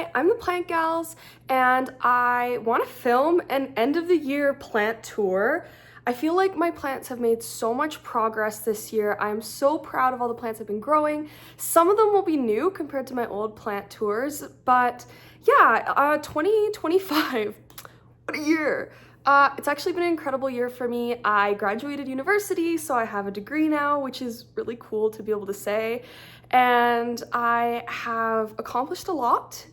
Hi, I'm the Plant Gals, and I want to film an end of the year plant tour. I feel like my plants have made so much progress this year. I'm so proud of all the plants I've been growing. Some of them will be new compared to my old plant tours, but yeah, 2025, what a year. It's actually been an incredible year for me. I graduated university, so I have a degree now, which is really cool to be able to say. And I have accomplished a lot.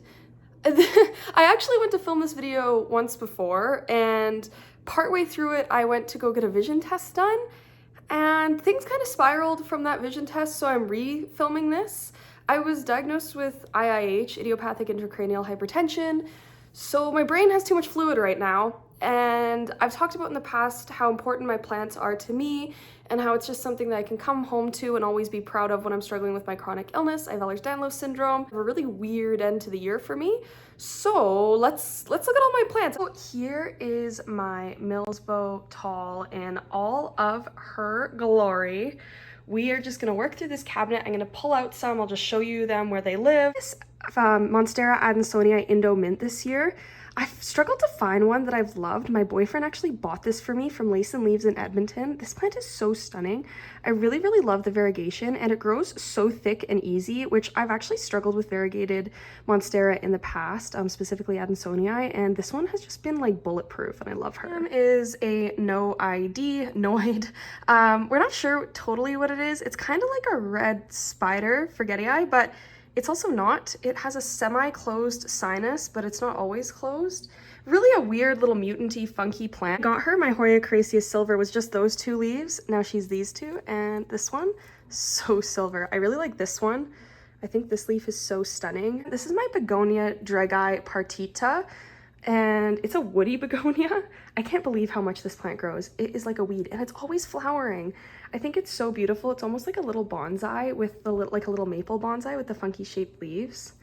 I actually went to film this video once before, and partway through it, I went to go get a vision test done, and things kind of spiraled from that vision test, so I'm re-filming this. I was diagnosed with IIH, idiopathic intracranial hypertension, so my brain has too much fluid right now, and I've talked about in the past how important my plants are to me and how it's just something that I can come home to and always be proud of when I'm struggling with my chronic illness. I have Ehlers-Danlos syndrome. A really weird end to the year for me. So let's look at all my plants. So here is my Millsbow tall in all of her glory. We are just gonna work through this cabinet. I'm gonna pull out some. I'll just show you them where they live. This Monstera Adansonii Indo Mint this year. I've struggled to find one that I've loved. My boyfriend actually bought this for me from Lace and Leaves in Edmonton. This plant is so stunning. I really, really love the variegation, and it grows so thick and easy, which I've actually struggled with variegated Monstera in the past, specifically Adansonii, and this one has just been like bulletproof, and I love her. Is a Noid. We're not sure totally what it is. It's kind of like a red spider, forgetii, but it's also not. It has a semi-closed sinus, but it's not always closed. Really a weird little mutant-y, funky plant. Got her, my Hoya Caraceus Silver was just those two leaves. Now she's these two, and this one, so silver. I really like this one. I think this leaf is so stunning. This is my begonia Dregi partita, and it's a woody begonia. I can't believe how much this plant grows. It is like a weed, and it's always flowering. I think it's so beautiful. It's almost like a little bonsai with the like a little maple bonsai with the funky shaped leaves.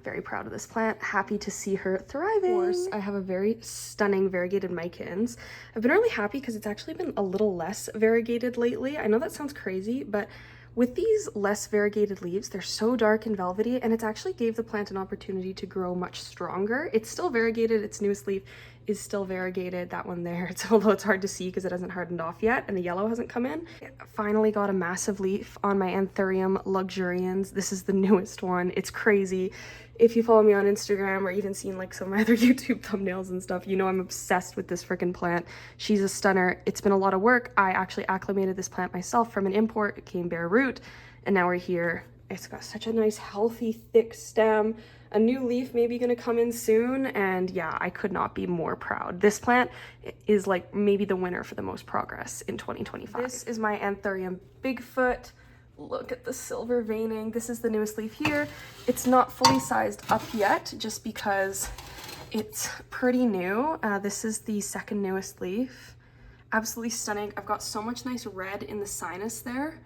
Very proud of this plant. Happy to see her thriving. Of course, I have a very stunning variegated Micans. I've been really happy because it's actually been a little less variegated lately. I know that sounds crazy, but with these less variegated leaves, they're so dark and velvety, and it's actually gave the plant an opportunity to grow much stronger. It's still variegated. Its newest leaf is still variegated, that one there. Although it's hard to see because it hasn't hardened off yet and the yellow hasn't come in. Finally got a massive leaf on my Anthurium luxurians. This is the newest one. It's crazy. If you follow me on Instagram or even seen like some of my other YouTube thumbnails and stuff, you know I'm obsessed with this freaking plant. She's a stunner. It's been a lot of work. I actually acclimated this plant myself from an import. It came bare root, and now we're here. It's got such a nice, healthy, thick stem. A new leaf maybe gonna come in soon, and yeah, I could not be more proud. This plant is like maybe the winner for the most progress in 2025. This is my Anthurium Bigfoot. Look at the silver veining. This is the newest leaf here. It's not fully sized up yet just because it's pretty new. This is the second newest leaf. Absolutely stunning. I've got so much nice red in the sinus there.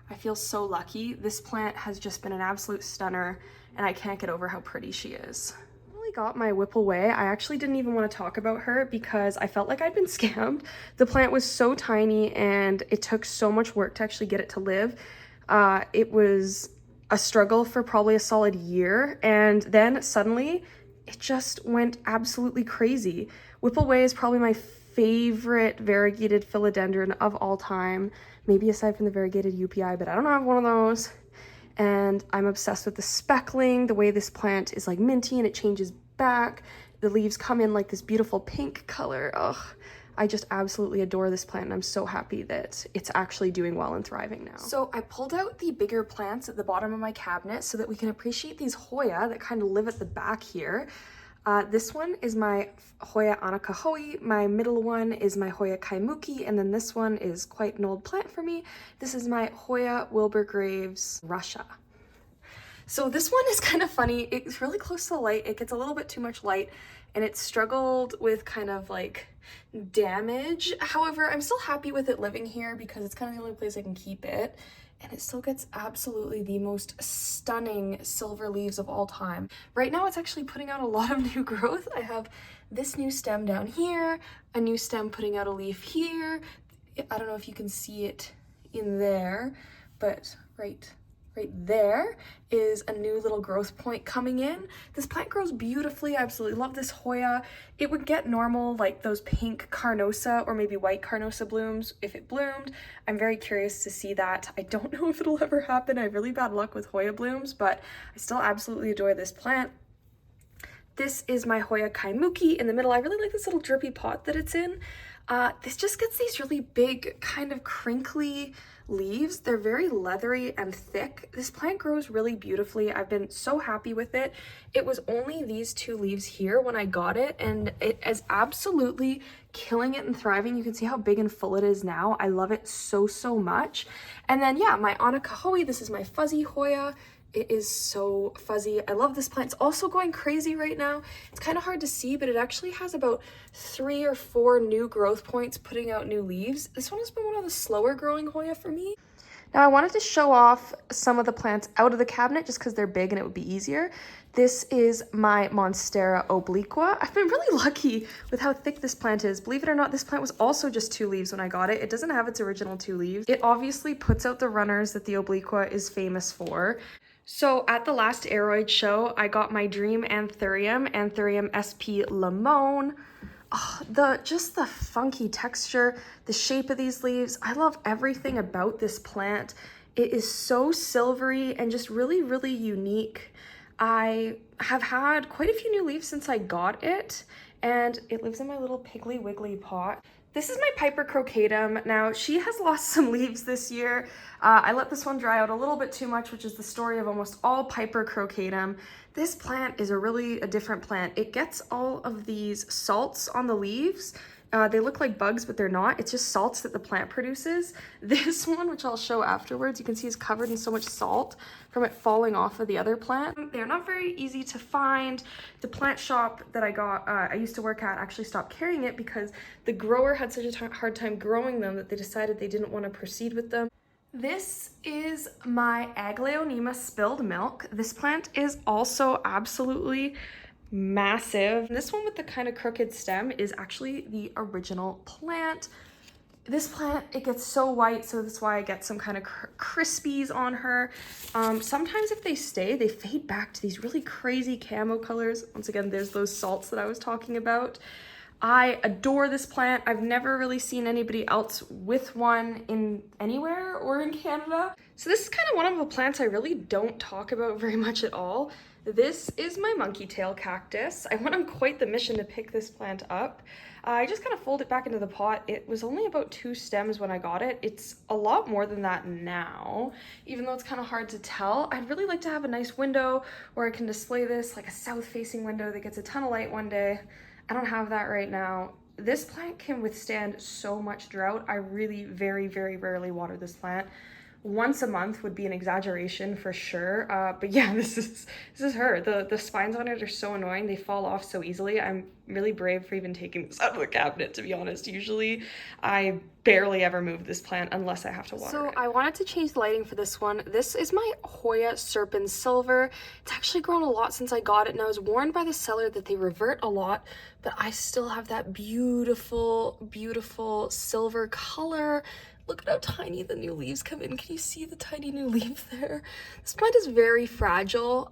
I feel so lucky. This plant has just been an absolute stunner, and I can't get over how pretty she is. I really got my Whippleway. I actually didn't even want to talk about her because I felt like I'd been scammed. The plant was so tiny, and it took so much work to actually get it to live. It was a struggle for probably a solid year, and then suddenly it just went absolutely crazy. Whippleway is probably my favorite variegated philodendron of all time, maybe aside from the variegated UPI, but I don't have one of those. And I'm obsessed with the speckling, the way this plant is like minty and it changes back. The leaves come in like this beautiful pink color. Ugh, I just absolutely adore this plant, and I'm so happy that it's actually doing well and thriving now. So I pulled out the bigger plants at the bottom of my cabinet so that we can appreciate these Hoya that kind of live at the back here. This one is my Hoya Anakahoi, my middle one is my Hoya Kaimuki, and then this one is quite an old plant for me. This is my Hoya Wilburgraves Russia. So this one is kind of funny. It's really close to the light. It gets a little bit too much light, and it struggled with kind of like damage. However, I'm still happy with it living here because it's kind of the only place I can keep it. And it still gets absolutely the most stunning silver leaves of all time. Right now, it's actually putting out a lot of new growth. I have this new stem down here, a new stem putting out a leaf here. I don't know if you can see it in there, but right Right there is a new little growth point coming in. This plant grows beautifully. I absolutely love this Hoya. It would get normal, like those pink carnosa or maybe white carnosa blooms if it bloomed. I'm very curious to see that. I don't know if it'll ever happen. I have really bad luck with Hoya blooms, but I still absolutely adore this plant. This is my Hoya kaimuki in the middle. I really like this little drippy pot that it's in. This just gets these really big, kind of crinkly leaves. They're very leathery and thick. This plant grows really beautifully. I've been so happy with it. It was only these 2 leaves here when I got it, and it is absolutely killing it and thriving. You can see how big and full it is now. I love it so, so much. And then, yeah, my Anakahoe, this is my fuzzy Hoya. It is so fuzzy. I love this plant. It's also going crazy right now. It's kind of hard to see, but it actually has about 3 or 4 new growth points putting out new leaves. This one has been one of the slower growing Hoya for me. Now I wanted to show off some of the plants out of the cabinet just because they're big and it would be easier. This is my Monstera obliqua. I've been really lucky with how thick this plant is. Believe it or not, this plant was also just 2 leaves when I got it. It doesn't have its original 2 leaves. It obviously puts out the runners that the obliqua is famous for. So at the last Aroid show, I got my dream Anthurium, Anthurium SP Limon. Oh, just the funky texture, the shape of these leaves. I love everything about this plant. It is so silvery and just really, really unique. I have had quite a few new leaves since I got it, and it lives in my little Piggly Wiggly pot. This is my Piper crocatum. Now, she has lost some leaves this year. I let this one dry out a little bit too much, which is the story of almost all Piper crocatum. This plant is a different plant. It gets all of these salts on the leaves. They look like bugs, but they're not. It's just salts that the plant produces. This one, which I'll show afterwards, you can see is covered in so much salt from it falling off of the other plant. They're not very easy to find. The plant shop that I used to work at actually stopped carrying it because the grower had such a hard time growing them that they decided they didn't want to proceed with them. This is my Aglaonema spilled milk. This plant is also absolutely massive. This one with the kind of crooked stem is actually the original plant. This plant, it gets so white, so that's why I get some kind of crispies on her. Sometimes if they stay, they fade back to these really crazy camo colors. Once again, there's those salts that I was talking about. I adore this plant. I've never really seen anybody else with one in anywhere or in Canada. So this is kind of one of the plants I really don't talk about very much at all. This is my monkey tail cactus. I went on quite the mission to pick this plant up. I just kind of fold it back into the pot. It was only about 2 stems when I got it. It's a lot more than that now, even though it's kind of hard to tell. I'd really like to have a nice window where I can display this, like a south-facing window that gets a ton of light one day. I don't have that right now. This plant can withstand so much drought. I really very, very rarely water this plant. Once a month would be an exaggeration for sure. But yeah, this is her. The spines on it are so annoying. They fall off so easily. I'm really brave for even taking this out of the cabinet, to be honest. Usually I barely ever move this plant unless I have to water it. So I wanted to change the lighting for this one. This is my Hoya Serpens Silver. It's actually grown a lot since I got it, and I was warned by the seller that they revert a lot, but I still have that beautiful, beautiful silver color. Look at how tiny the new leaves come in. Can you see the tiny new leaf there? This plant is very fragile.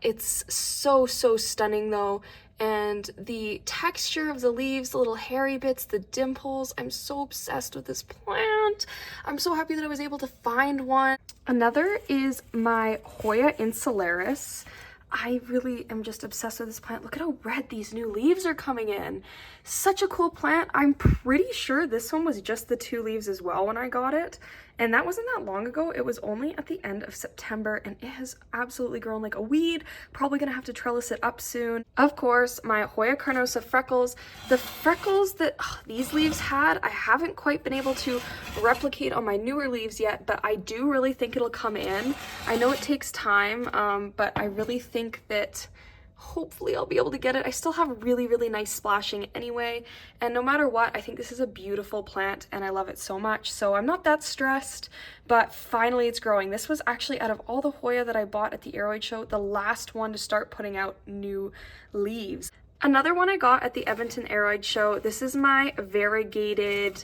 It's so, so stunning though. And the texture of the leaves, the little hairy bits, the dimples, I'm so obsessed with this plant. I'm so happy that I was able to find one. Another is my Hoya insularis. I really am just obsessed with this plant. Look at how red these new leaves are coming in. Such a cool plant. I'm pretty sure this one was just the 2 leaves as well when I got it. And that wasn't that long ago. It was only at the end of September, and it has absolutely grown like a weed. Probably gonna have to trellis it up soon. Of course, my Hoya carnosa freckles. The freckles that these leaves had, I haven't quite been able to replicate on my newer leaves yet, but I do really think it'll come in. I know it takes time, but I really think that hopefully I'll be able to get it. I still have really, really nice splashing anyway, and no matter what, I think this is a beautiful plant and I love it so much, so I'm not that stressed, but finally it's growing. This was actually, out of all the Hoya that I bought at the Aroid show, the last one to start putting out new leaves. Another one I got at the Edmonton Aroid show, this is my variegated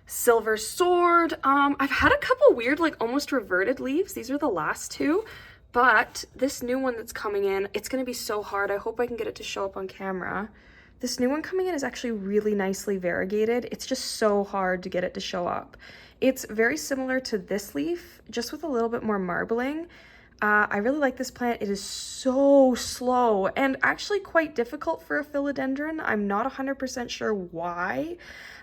Silver Sword. I've had a couple weird, like almost reverted leaves. These are the last two, but this new one that's coming in, it's gonna be so hard. I hope I can get it to show up on camera. This new one coming in is actually really nicely variegated. It's just so hard to get it to show up. It's very similar to this leaf, just with a little bit more marbling. I really like this plant. It is so slow and actually quite difficult for a philodendron. I'm not 100% sure why.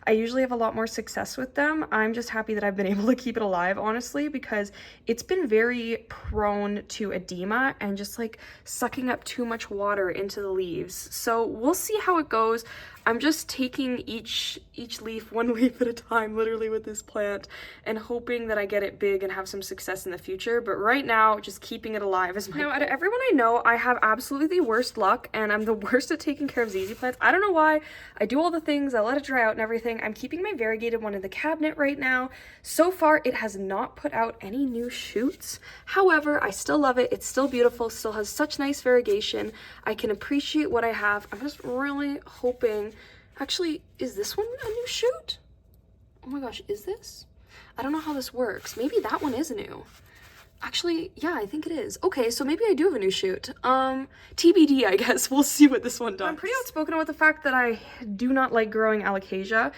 I usually have a lot more success with them. I'm just happy that I've been able to keep it alive, honestly, because it's been very prone to edema and just like sucking up too much water into the leaves. So we'll see how it goes. I'm just taking each leaf, one leaf at a time, literally, with this plant, and hoping that I get it big and have some success in the future. But right now, just keeping it alive is my goal. Out of everyone I know, I have absolutely the worst luck, and I'm the worst at taking care of ZZ plants. I don't know why. I do all the things, I let it dry out and everything. I'm keeping my variegated one in the cabinet right now. So far, it has not put out any new shoots. However, I still love it. It's still beautiful, still has such nice variegation. I can appreciate what I have. I'm just really hoping. Actually, is this one a new shoot? Oh my gosh, is this? I don't know how this works. Maybe that one is new. Actually, yeah, I think it is. Okay, so maybe I do have a new shoot. TBD, I guess. We'll see what this one does. I'm pretty outspoken about the fact that I do not like growing alocasia.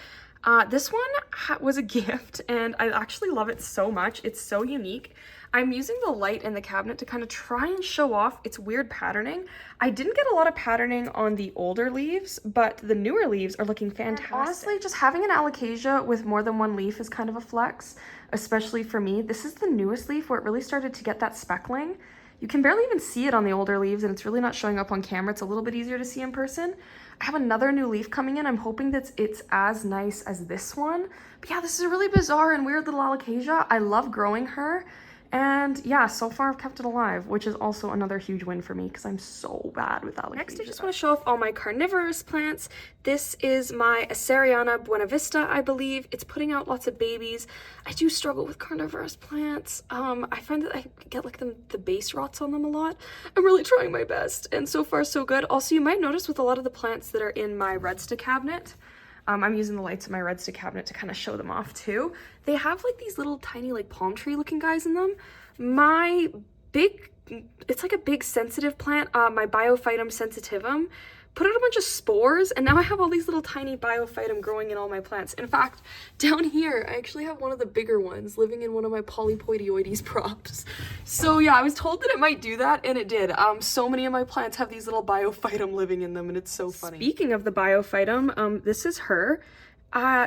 This one was a gift, and I actually love it so much. It's so unique. I'm using the light in the cabinet to kind of try and show off its weird patterning. I didn't get a lot of patterning on the older leaves, but the newer leaves are looking fantastic. And honestly, just having an alocasia with more than one leaf is kind of a flex, especially for me. This is the newest leaf where it really started to get that speckling. You can barely even see it on the older leaves, and it's really not showing up on camera. It's a little bit easier to see in person. I have another new leaf coming in. I'm hoping that it's as nice as this one. But yeah, this is a really bizarre and weird little alocasia. I love growing her. And yeah, so far I've kept it alive, which is also another huge win for me because I'm so bad with alocasia. Next, I just want to show off all my carnivorous plants. This is my Aceriana Buena Vista, I believe. It's putting out lots of babies. I do struggle with carnivorous plants. I find that I get like the base rots on them a lot. I'm really trying my best, and so far so good. Also, you might notice with a lot of the plants that are in my Redsta cabinet, I'm using the lights in my Redsta cabinet to kind of show them off too. They have like these little tiny like palm tree looking guys in them. It's like a big sensitive plant, my Biophytum sensitivum, put out a bunch of spores, and now I have all these little tiny Biophytum growing in all my plants. In fact, down here, I actually have one of the bigger ones living in one of my Polypoidioides props. So yeah, I was told that it might do that, and it did. So many of my plants have these little Biophytum living in them, and it's so funny. Speaking of the Biophytum, this is her.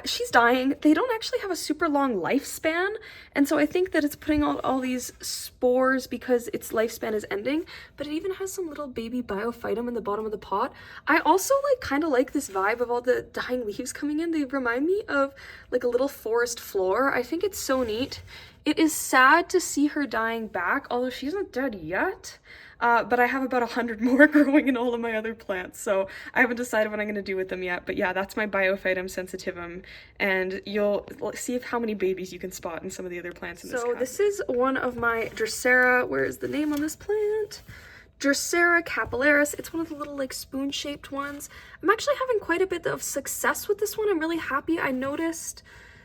She's dying. They don't actually have a super long lifespan, and so I think that it's putting out all these spores because its lifespan is ending, but it even has some little baby biophytum in the bottom of the pot. I also kind of like this vibe of all the dying leaves coming in. They remind me of like a little forest floor. I think it's so neat. It is sad to see her dying back, although she's not dead yet. But I have about 100 more growing in all of my other plants, so I haven't decided what I'm going to do with them yet. But yeah, that's my Biophytum sensitivum, and you'll see how many babies you can spot in some of the other plants in this cabinet. So this is one of my Drosera. Where is the name on this plant? Drosera capillaris. It's one of the little like spoon-shaped ones. I'm actually having quite a bit of success with this one. I'm really happy. I noticed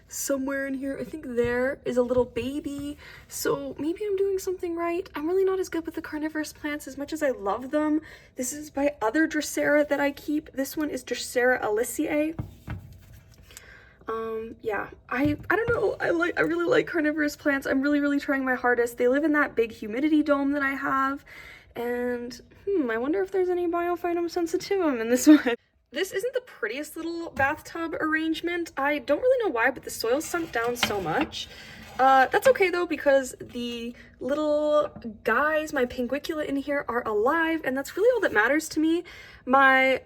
somewhere in here, I think there is a little baby, so maybe I'm doing something right. I'm really not as good with the carnivorous plants as much as I love them. This is by other Drosera that I keep. This one is Drosera aliciae. Yeah, I don't know, I really like carnivorous plants. I'm really trying my hardest. They live in that big humidity dome that I have, and I wonder if there's any Biophytum sensitivum in this one. This isn't the prettiest little bathtub arrangement. I don't really know why, but the soil sunk down so much. That's okay though, because the little guys, my pinguicula in here, are alive, and that's really all that matters to me. My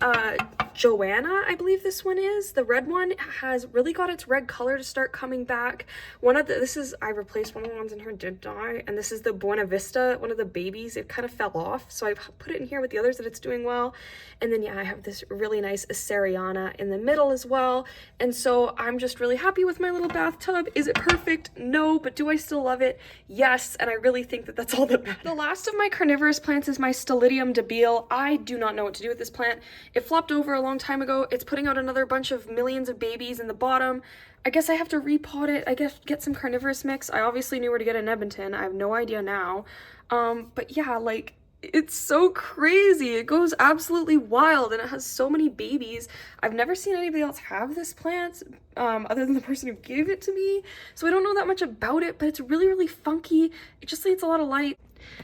Joanna, I believe this one is, the red one, has really got its red color to start coming back. I replaced one of the ones in here, did die, and this is the Buena Vista, one of the babies. It kind of fell off, so I put it in here with the others that it's doing well. And then yeah, I have this really nice Aceriana in the middle as well, and so I'm just really happy with my little bathtub. Is it perfect? No. No, but do I still love it? Yes, and I really think that that's all that matters. The last of my carnivorous plants is my Philodendron debile. I do not know what to do with this plant. It flopped over a long time ago. It's putting out another bunch of millions of babies in the bottom. I guess I have to repot it. I guess get some carnivorous mix. I obviously knew where to get in Edmonton. I have no idea now. But yeah, like, it's so crazy. It goes absolutely wild and it has so many babies. I've never seen anybody else have this plant other than the person who gave it to me. So I don't know that much about it, but it's really, really funky. It just needs a lot of light.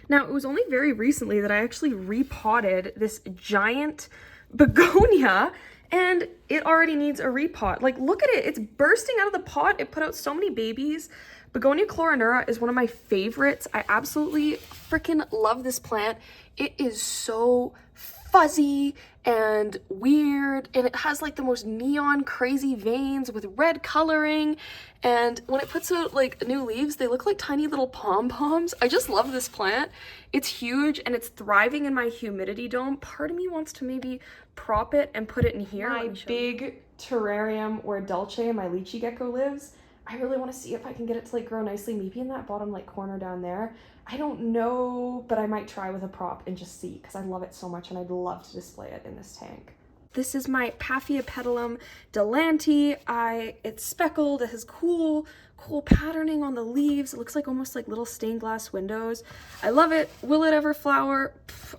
Now, it was only very recently that I actually repotted this giant begonia, and it already needs a repot. Like, look at it. It's bursting out of the pot. It put out so many babies. Begonia chlorinura is one of my favorites. I absolutely freaking love this plant. It is so fuzzy and weird, and it has like the most neon crazy veins with red coloring, and when it puts out like new leaves, they look like tiny little pom-poms. I just love this plant. It's huge and it's thriving in my humidity dome. Part of me wants to maybe prop it and put it in here. My big terrarium where Dulce, my lychee gecko, lives. I really want to see if I can get it to like grow nicely, maybe in that bottom like corner down there. I don't know, but I might try with a prop and just see, because I love it so much and I'd love to display it in this tank. This is my Paphiapetalum Delanti. It's speckled. It has cool patterning on the leaves. It looks like almost like little stained glass windows. I love it. Will it ever flower?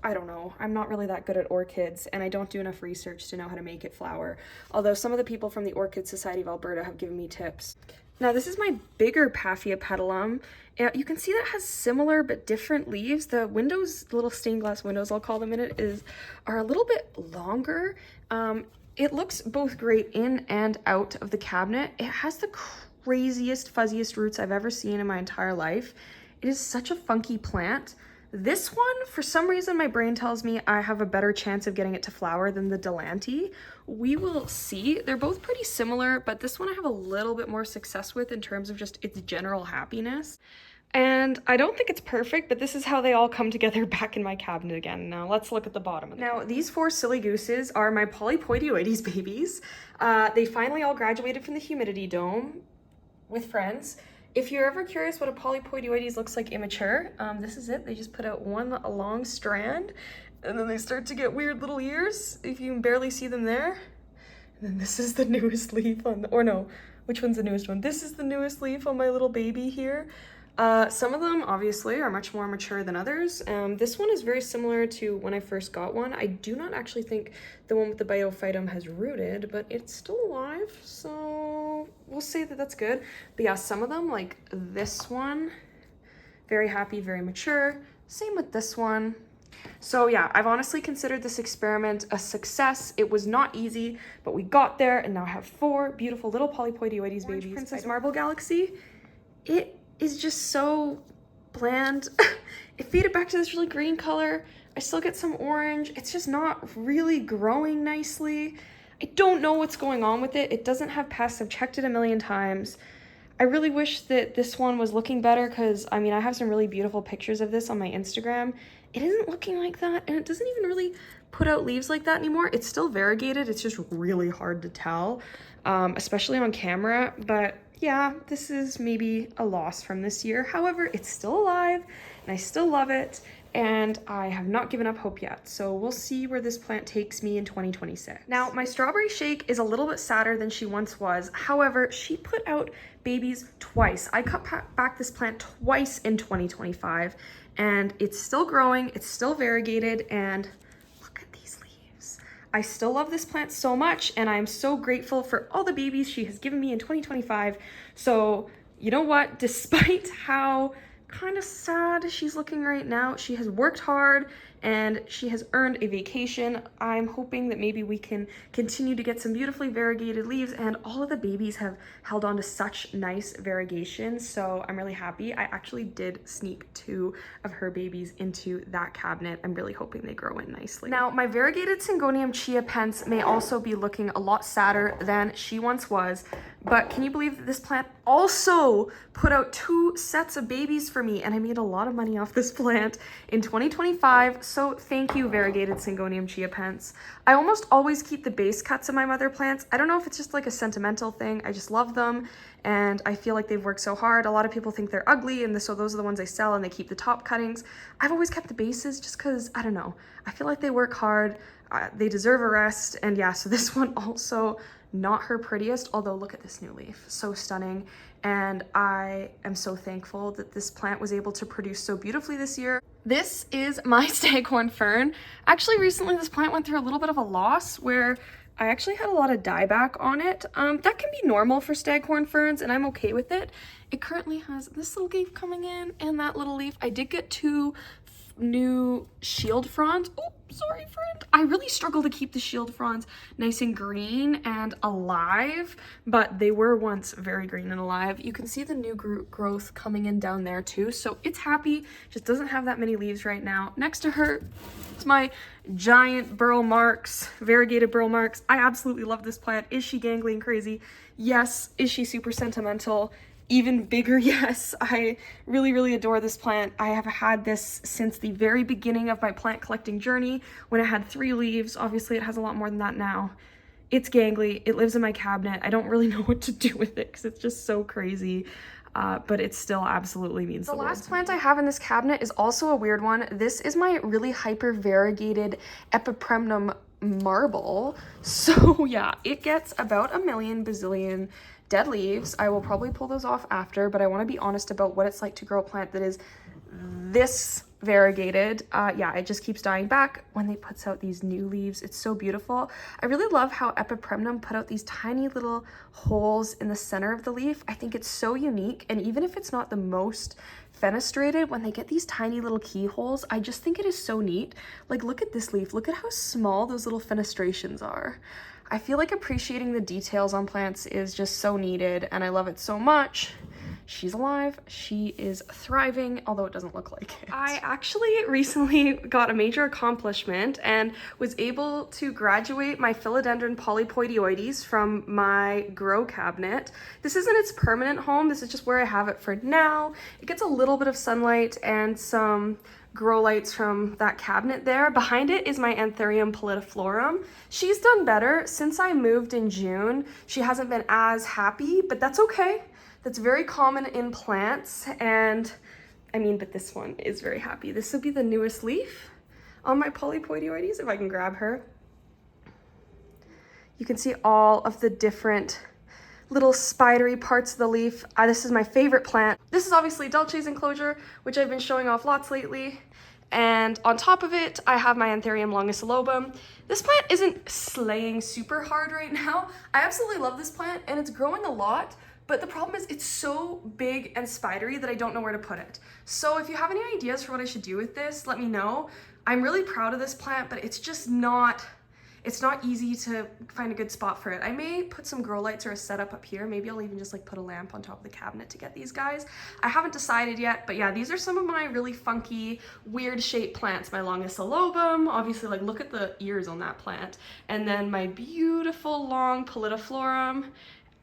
I don't know. I'm not really that good at orchids, and I don't do enough research to know how to make it flower. Although some of the people from the Orchid Society of Alberta have given me tips. Now, this is my bigger Paphiapetalum. You can see that it has similar but different leaves. The windows, the little stained glass windows, I'll call them in it, are a little bit longer. It looks both great in and out of the cabinet. It has the craziest, fuzziest roots I've ever seen in my entire life. It is such a funky plant. This one, for some reason, my brain tells me I have a better chance of getting it to flower than the Delanti. We will see. They're both pretty similar, but this one I have a little bit more success with in terms of just its general happiness. And I don't think it's perfect, but this is how they all come together back in my cabinet again. Now let's look at the bottom of it. Now, these four silly gooses are my Polypoidioides babies. They finally all graduated from the humidity dome with friends. If you're ever curious what a Polypoidioides looks like immature, this is it. They just put out one long strand, and then they start to get weird little ears, if you can barely see them there. And then this is the newest leaf on, or no, which one's the newest one? This is the newest leaf on my little baby here. Some of them obviously are much more mature than others. This one is very similar to when I first got one. I do not actually think the one with the biophytum has rooted, but it's still alive, so we'll say that that's good. But yeah, some of them, like this one, very happy, very mature. Same with this one. So yeah, I've honestly considered this experiment a success. It was not easy, but we got there, and now I have four beautiful little Polypoidioides babies. Princess Marble Galaxy, it is just so bland. It faded back to this really green color. I still get some orange. It's just not really growing nicely. I don't know what's going on with it. It doesn't have pests. I've checked it a million times. I really wish that this one was looking better, because I mean, I have some really beautiful pictures of this on my Instagram. It isn't looking like that, and it doesn't even really put out leaves like that anymore. It's still variegated. It's just really hard to tell, especially on camera. But yeah, this is maybe a loss from this year. However, it's still alive and I still love it, and I have not given up hope yet. So we'll see where this plant takes me in 2026. Now, my strawberry shake is a little bit sadder than she once was. However, she put out babies twice. I cut back this plant twice in 2025, and it's still growing, it's still variegated, and look at these leaves. I still love this plant so much, and I'm so grateful for all the babies she has given me in 2025. So you know what, despite how kind of sad she's looking right now, she has worked hard and she has earned a vacation. I'm hoping that maybe we can continue to get some beautifully variegated leaves, and all of the babies have held on to such nice variegation, so I'm really happy. I actually did sneak 2 of her babies into that cabinet. I'm really hoping they grow in nicely. Now, my variegated syngonium chia pence may also be looking a lot sadder than she once was, But can you believe that this plant also put out 2 sets of babies for me, and I made a lot of money off this plant in 2025. So thank you, variegated syngonium chia pens. I almost always keep the base cuts of my mother plants. I don't know if it's just like a sentimental thing. I just love them and I feel like they've worked so hard. A lot of people think they're ugly, and so those are the ones I sell, and they keep the top cuttings. I've always kept the bases just because, I don't know, I feel like they work hard. They deserve a rest. And yeah, so this one also not her prettiest, although look at this new leaf, so stunning. And I am so thankful that this plant was able to produce so beautifully this year. This is my staghorn fern. Actually, recently this plant went through a little bit of a loss where I actually had a lot of dieback on it. That can be normal for staghorn ferns, and I'm okay with it. It currently has this little leaf coming in and that little leaf. I did get 2 new shield fronds. Oh, sorry, friend. I really struggle to keep the shield fronds nice and green and alive, but they were once very green and alive. You can see the new growth coming in down there too, so it's happy. Just doesn't have that many leaves right now. Next to her is my giant burl marks, variegated burl marks. I absolutely love this plant. Is she gangly and crazy? Yes. Is she super sentimental? Even bigger, yes. I really, really adore this plant. I have had this since the very beginning of my plant collecting journey when it had 3 leaves. Obviously, it has a lot more than that now. It's gangly. It lives in my cabinet. I don't really know what to do with it because it's just so crazy. But it still absolutely means the world. The last plant I have in this cabinet is also a weird one. This is my really hyper variegated epipremnum marble. So yeah, it gets about a million bazillion dead leaves. I will probably pull those off after, but I want to be honest about what it's like to grow a plant that is this variegated. Yeah, it just keeps dying back when they puts out these new leaves. It's so beautiful. I really love how epipremnum put out these tiny little holes in the center of the leaf. I think it's so unique, and even if it's not the most fenestrated, when they get these tiny little keyholes, I just think it is so neat. Like, look at this leaf. Look at how small those little fenestrations are. I feel like appreciating the details on plants is just so needed, and I love it so much. She's alive, she is thriving, although it doesn't look like it. I actually recently got a major accomplishment and was able to graduate my Philodendron polypoidioides from my grow cabinet. This isn't its permanent home, this is just where I have it for now. It gets a little bit of sunlight and some grow lights from that cabinet there. Behind it is my Anthurium pallidiflorum. She's done better. Since I moved in June, she hasn't been as happy, but that's okay. That's very common in plants, and I mean, but this one is very happy. This will be the newest leaf on my polypoidioides, if I can grab her. You can see all of the different little spidery parts of the leaf. This is my favorite plant. This is obviously Dulce's enclosure, which I've been showing off lots lately. And on top of it, I have my Anthurium longicolobum. This plant isn't slaying super hard right now. I absolutely love this plant, and it's growing a lot. But the problem is it's so big and spidery that I don't know where to put it. So if you have any ideas for what I should do with this, let me know. I'm really proud of this plant, but it's just not, it's not easy to find a good spot for it. I may put some grow lights or a setup up here. Maybe I'll even just like put a lamp on top of the cabinet to get these guys. I haven't decided yet, but yeah, these are some of my really funky, weird shaped plants. My longicolobum, obviously, like look at the ears on that plant. And then my beautiful long pallidiflorum.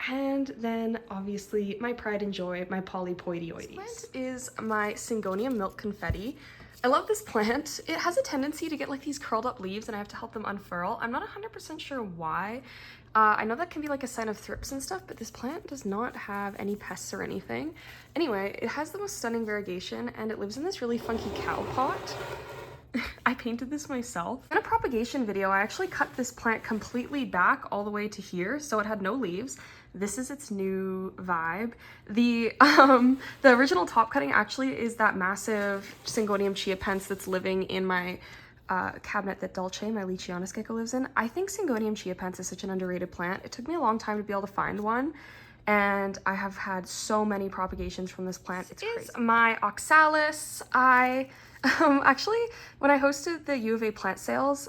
And then obviously my pride and joy, my polypoidioides. This plant is my syngonium milk confetti. I love this plant. It has a tendency to get like these curled up leaves and I have to help them unfurl. I'm not 100% sure why. I know that can be like a sign of thrips and stuff, but this plant does not have any pests or anything. Anyway, it has the most stunning variegation and it lives in this really funky cow pot. I painted this myself. In a propagation video, I actually cut this plant completely back all the way to here, so it had no leaves. This is its new vibe. The original top cutting actually is that massive syngonium chia pens that's living in my cabinet that Dulce, my Leachianus gecko, lives in. I think syngonium chia pens is such an underrated plant. It took me a long time to be able to find one, and I have had so many propagations from this plant. It's crazy. This is my oxalis. Actually, when I hosted the U of A plant sales,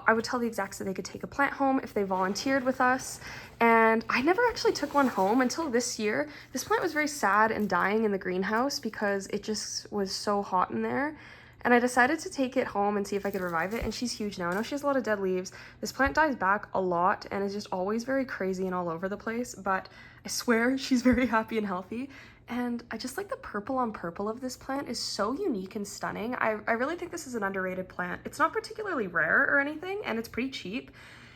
I would tell the execs that they could take a plant home if they volunteered with us, and I never actually took one home until this year. This plant was very sad and dying in the greenhouse because it just was so hot in there, and I decided to take it home and see if I could revive it, and she's huge now. I know she has a lot of dead leaves. This plant dies back a lot and is just always very crazy and all over the place, but I swear she's very happy and healthy. And I just like the purple on purple of this plant is so unique and stunning. I really think this is an underrated plant. It's not particularly rare or anything, and it's pretty cheap.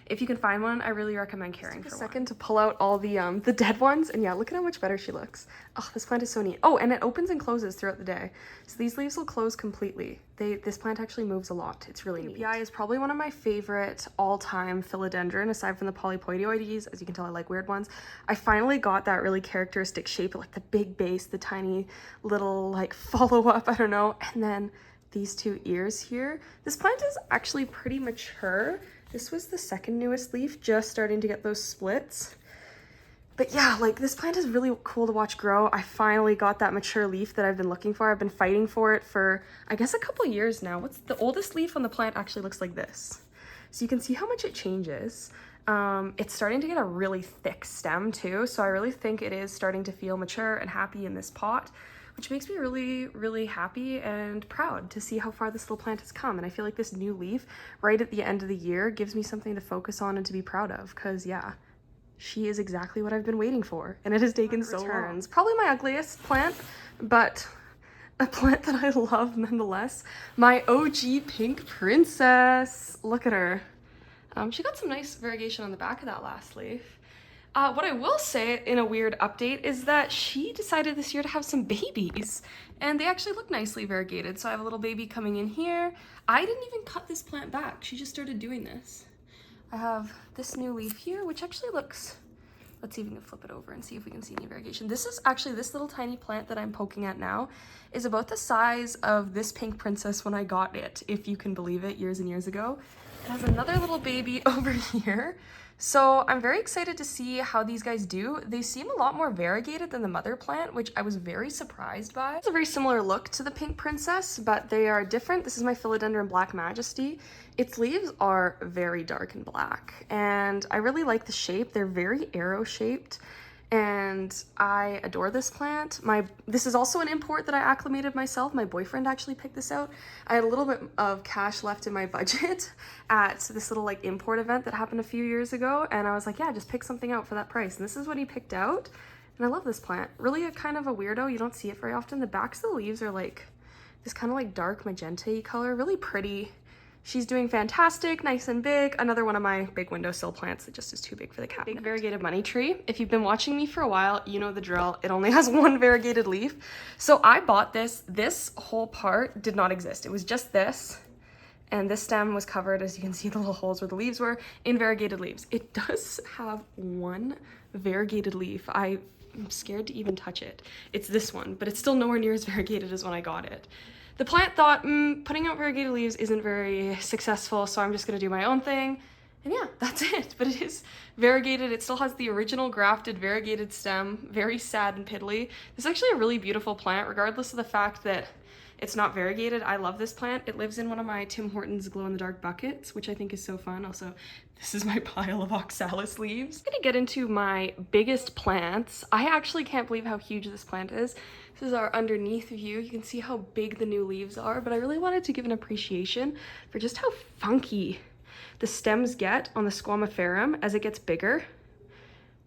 If you can find one, I really recommend caring for one. Take a second to pull out all the dead ones, and yeah, look at how much better she looks. Oh, this plant is so neat. Oh, and it opens and closes throughout the day. So these leaves will close completely. This plant actually moves a lot. It's really neat. UPI is probably one of my favorite all-time philodendron, aside from the polypoidioides. As you can tell, I like weird ones. I finally got that really characteristic shape, like the big base, the tiny little like follow-up, I don't know, and then these two ears here. This plant is actually pretty mature. This was the second newest leaf, just starting to get those splits. But yeah, like this plant is really cool to watch grow. I finally got that mature leaf that I've been looking for. I've been fighting for it for, I guess, a couple years now. What's the oldest leaf on the plant actually looks like this. So you can see how much it changes. It's starting to get a really thick stem too. So I really think it is starting to feel mature and happy in this pot, which makes me really, really happy and proud to see how far this little plant has come. And I feel like this new leaf right at the end of the year gives me something to focus on and to be proud of, because yeah, she is exactly what I've been waiting for, and it has taken so long. Probably my ugliest plant, but a plant that I love nonetheless. My OG pink princess. Look at her. She got some nice variegation on the back of that last leaf. What I will say in a weird update is that she decided this year to have some babies, and they actually look nicely variegated. So I have a little baby coming in here. I didn't even cut this plant back. She just started doing this. I have this new leaf here, which actually looks, let's see if we can flip it over and see if we can see any variegation. This is actually, this little tiny plant that I'm poking at now is about the size of this pink princess when I got it, if you can believe it, years and years ago. It has another little baby over here. So I'm very excited to see how these guys do. They seem a lot more variegated than the mother plant, which I was very surprised by. It's a very similar look to the pink princess, but they are different. This is my Philodendron Black Majesty. Its leaves are very dark and black, and I really like the shape. They're very arrow shaped, and I adore this plant. This is also an import that I acclimated myself. My boyfriend actually picked this out. I had a little bit of cash left in my budget at this little like import event that happened a few years ago, and I was like, yeah, just pick something out for that price. And this is what he picked out, and I love this plant. Really a kind of a weirdo. You don't see it very often. The backs of the leaves are like this kind of like dark magenta-y color, really pretty. She's doing fantastic, nice and big. Another one of my big windowsill plants that just is too big for the cabinet. Big variegated money tree. If you've been watching me for a while, you know the drill. It only has one variegated leaf. So I bought this. This whole part did not exist. It was just this. And this stem was covered, as you can see the little holes where the leaves were, in variegated leaves. It does have one variegated leaf. I'm scared to even touch it. It's this one, but it's still nowhere near as variegated as when I got it. The plant thought, putting out variegated leaves isn't very successful, so I'm just gonna do my own thing. And yeah, that's it. But it is variegated. It still has the original grafted variegated stem. Very sad and piddly. This is actually a really beautiful plant, regardless of the fact that it's not variegated. I love this plant. It lives in one of my Tim Hortons glow-in-the-dark buckets, which I think is so fun. Also, this is my pile of oxalis leaves. I'm gonna get into my biggest plants. I actually can't believe how huge this plant is. This is our underneath view. You can see how big the new leaves are, but I really wanted to give an appreciation for just how funky the stems get on the squamiferum as it gets bigger.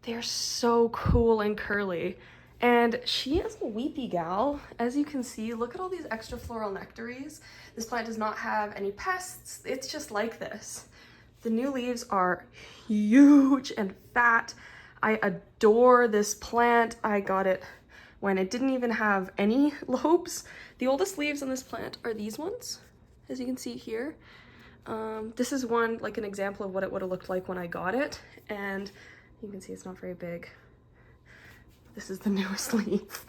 They're so cool and curly. And she is a weepy gal. As you can see, look at all these extra floral nectaries. This plant does not have any pests. It's just like this. The new leaves are huge and fat. I adore this plant. I got it when it didn't even have any lobes. The oldest leaves on this plant are these ones, as you can see here. This is one, like an example of what it would have looked like when I got it. And you can see it's not very big. This is the newest leaf.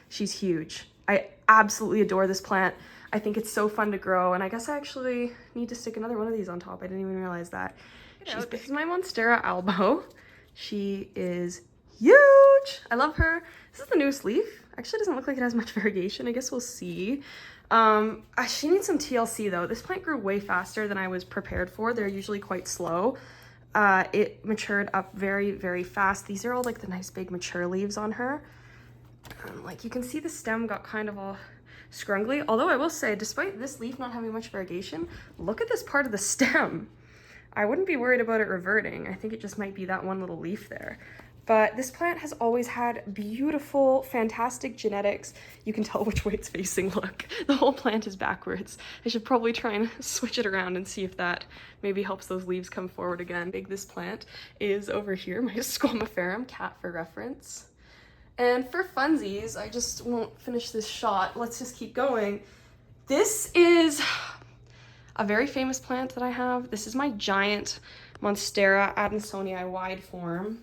She's huge. I absolutely adore this plant. I think it's so fun to grow, and I guess I actually need to stick another one of these on top. I didn't even realize that. This is my Monstera albo. She is huge. I love her. This is the newest leaf. Actually doesn't look like it has much variegation. I guess we'll see. She needs some TLC though. This plant grew way faster than I was prepared for. They're usually quite slow. It matured up very, very fast. These are all like the nice big mature leaves on her. Like you can see the stem got kind of all scrungly. Although I will say, despite this leaf not having much variegation, look at this part of the stem. I wouldn't be worried about it reverting. I think it just might be that one little leaf there. But this plant has always had beautiful, fantastic genetics. You can tell which way it's facing, look. The whole plant is backwards. I should probably try and switch it around and see if that maybe helps those leaves come forward again. Big this plant is over here, my squamiferum, cat for reference. And for funsies, I just won't finish this shot. Let's just keep going. This is a very famous plant that I have. This is my giant Monstera adansonii wide form.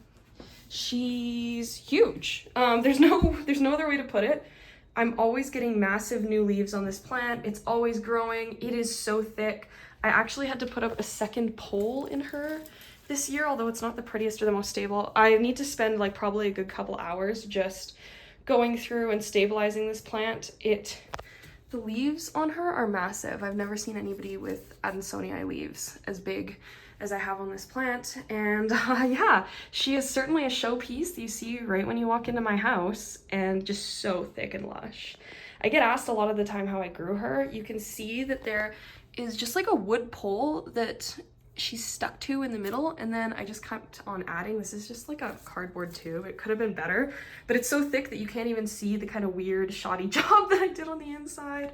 She's huge. There's no other way to put it. I'm always getting massive new leaves on this plant. It's always growing. It is so thick. I actually had to put up a second pole in her this year, although it's not the prettiest or the most stable. I need to spend like probably a good couple hours just going through and stabilizing this plant. The leaves on her are massive. I've never seen anybody with adansonii leaves as big as I have on this plant. And yeah, she is certainly a showpiece that you see right when you walk into my house, and just so thick and lush. I get asked a lot of the time how I grew her. You can see that there is just like a wood pole that she's stuck to in the middle, and then I just kept on adding. This is just like a cardboard tube. It could have been better, but it's so thick that you can't even see the kind of weird shoddy job that I did on the inside.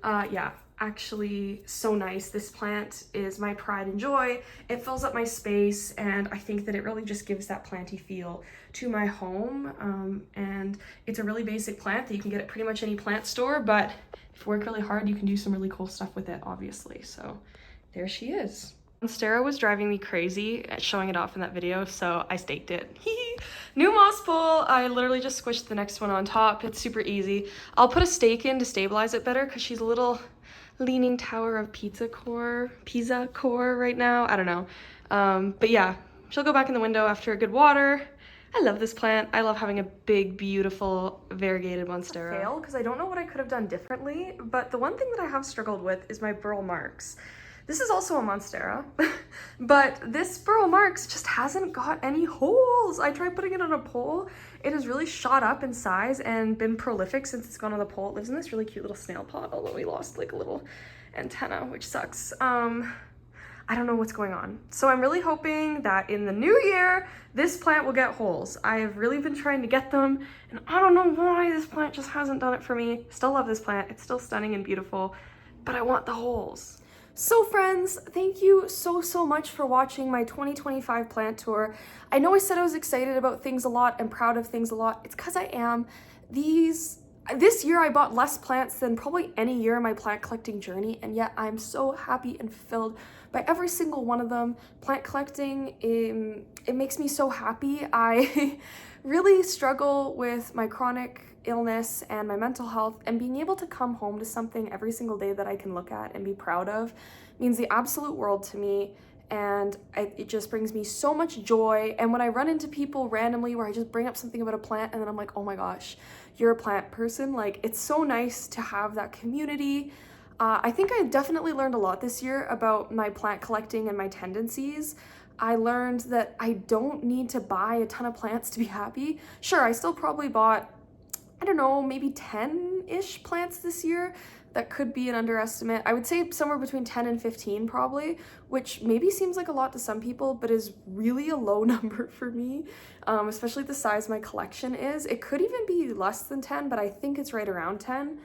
Yeah, actually so nice. This plant is my pride and joy. It fills up my space, and I think that it really just gives that planty feel to my home. And it's a really basic plant that you can get at pretty much any plant store, but if you work really hard, you can do some really cool stuff with it, obviously. So there she is. Monstera was driving me crazy at showing it off in that video, so I staked it. New moss pole. I literally just squished the next one on top. It's super easy. I'll put a stake in to stabilize it better because she's a little leaning tower of Pisa core right now. I don't know. But yeah, she'll go back in the window after a good water. I love this plant. I love having a big, beautiful, variegated Monstera. Fail, because I don't know what I could have done differently, but the one thing that I have struggled with is my burl marks. This is also a Monstera, but this burl marks just hasn't got any holes. I tried putting it on a pole. It has really shot up in size and been prolific since it's gone on the pole. It lives in this really cute little snail pot, although we lost like a little antenna, which sucks. I don't know what's going on. So I'm really hoping that in the new year, this plant will get holes. I have really been trying to get them, and I don't know why this plant just hasn't done it for me. Still love this plant. It's still stunning and beautiful, but I want the holes. So friends, thank you so much for watching my 2025 plant tour. I know I said I was excited about things a lot and proud of things a lot. It's because I am. This year I bought less plants than probably any year in my plant collecting journey, and yet I'm so happy and fulfilled by every single one of them. Plant collecting, it makes me so happy. I really struggle with my chronic illness and my mental health, and being able to come home to something every single day that I can look at and be proud of means the absolute world to me, and it just brings me so much joy. And when I run into people randomly where I just bring up something about a plant and then I'm like, oh my gosh, you're a plant person, like, it's so nice to have that community. I think I definitely learned a lot this year about my plant collecting and my tendencies. I learned that I don't need to buy a ton of plants to be happy. Sure, I still probably bought, I don't know, maybe 10-ish plants this year. That could be an underestimate. I would say somewhere between 10 and 15 probably, which maybe seems like a lot to some people, but is really a low number for me, especially the size my collection is. It could even be less than 10, but I think it's right around 10.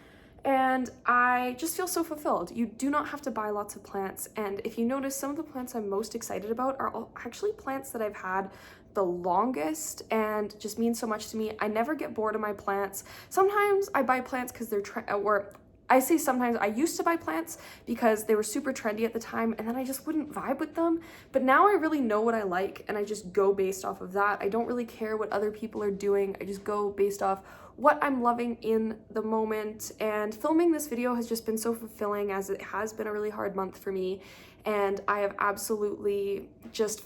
And I just feel so fulfilled. You do not have to buy lots of plants. And if you notice, some of the plants I'm most excited about are actually plants that I've had the longest and just mean so much to me. I never get bored of my plants. Sometimes I buy plants because they're I say sometimes, I used to buy plants because they were super trendy at the time, and then I just wouldn't vibe with them. But now I really know what I like, and I just go based off of that. I don't really care what other people are doing. I just go based off what I'm loving in the moment. And filming this video has just been so fulfilling, as it has been a really hard month for me. And I have absolutely just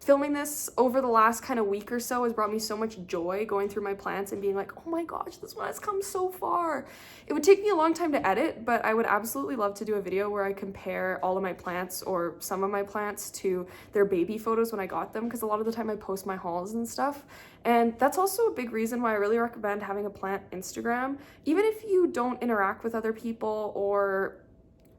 filming this over the last kind of week or so has brought me so much joy going through my plants and being like, oh my gosh, this one has come so far. It would take me a long time to edit, but I would absolutely love to do a video where I compare all of my plants or some of my plants to their baby photos when I got them, because a lot of the time I post my hauls and stuff. And that's also a big reason why I really recommend having a plant Instagram. Even if you don't interact with other people or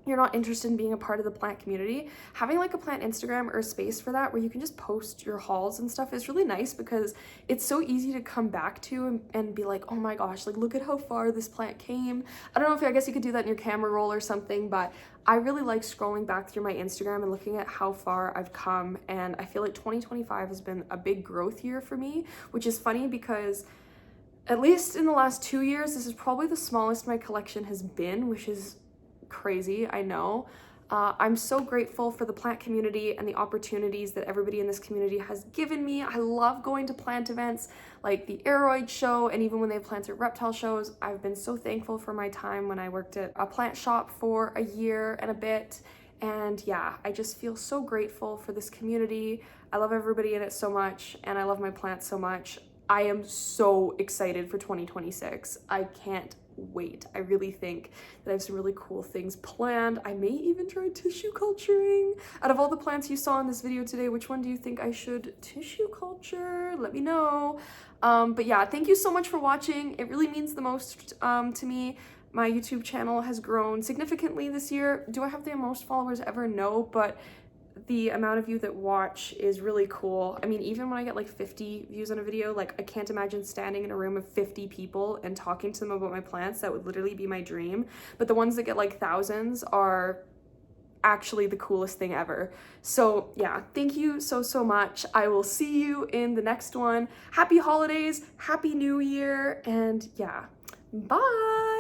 you're not interested in being a part of the plant community, having like a plant Instagram or a space for that where you can just post your hauls and stuff is really nice, because it's so easy to come back to and be like, oh my gosh, like look at how far this plant came. I don't know if I guess you could do that in your camera roll or something, but I really like scrolling back through my Instagram and looking at how far I've come. And I feel like 2025 has been a big growth year for me, which is funny because at least in the last 2 years, this is probably the smallest my collection has been, which is crazy, I know. I'm so grateful for the plant community and the opportunities that everybody in this community has given me. I love going to plant events like the Aroid show, and even when they have plants at reptile shows. I've been so thankful for my time when I worked at a plant shop for a year and a bit. And yeah, I just feel so grateful for this community. I love everybody in it so much, and I love my plants so much. I am so excited for 2026. I can't wait. I really think that I have some really cool things planned. I may even try tissue culturing. Out of all the plants you saw in this video today, which one do you think I should tissue culture? Let me know. But yeah, thank you so much for watching. It really means the most to me. My YouTube channel has grown significantly this year. Do I have the most followers ever? No, but the amount of you that watch is really cool. I mean, even when I get like 50 views on a video, like I can't imagine standing in a room of 50 people and talking to them about my plants. That would literally be my dream. But the ones that get like thousands are actually the coolest thing ever. So yeah, thank you so much. I will see you in the next one. Happy holidays, happy new year, and yeah, bye.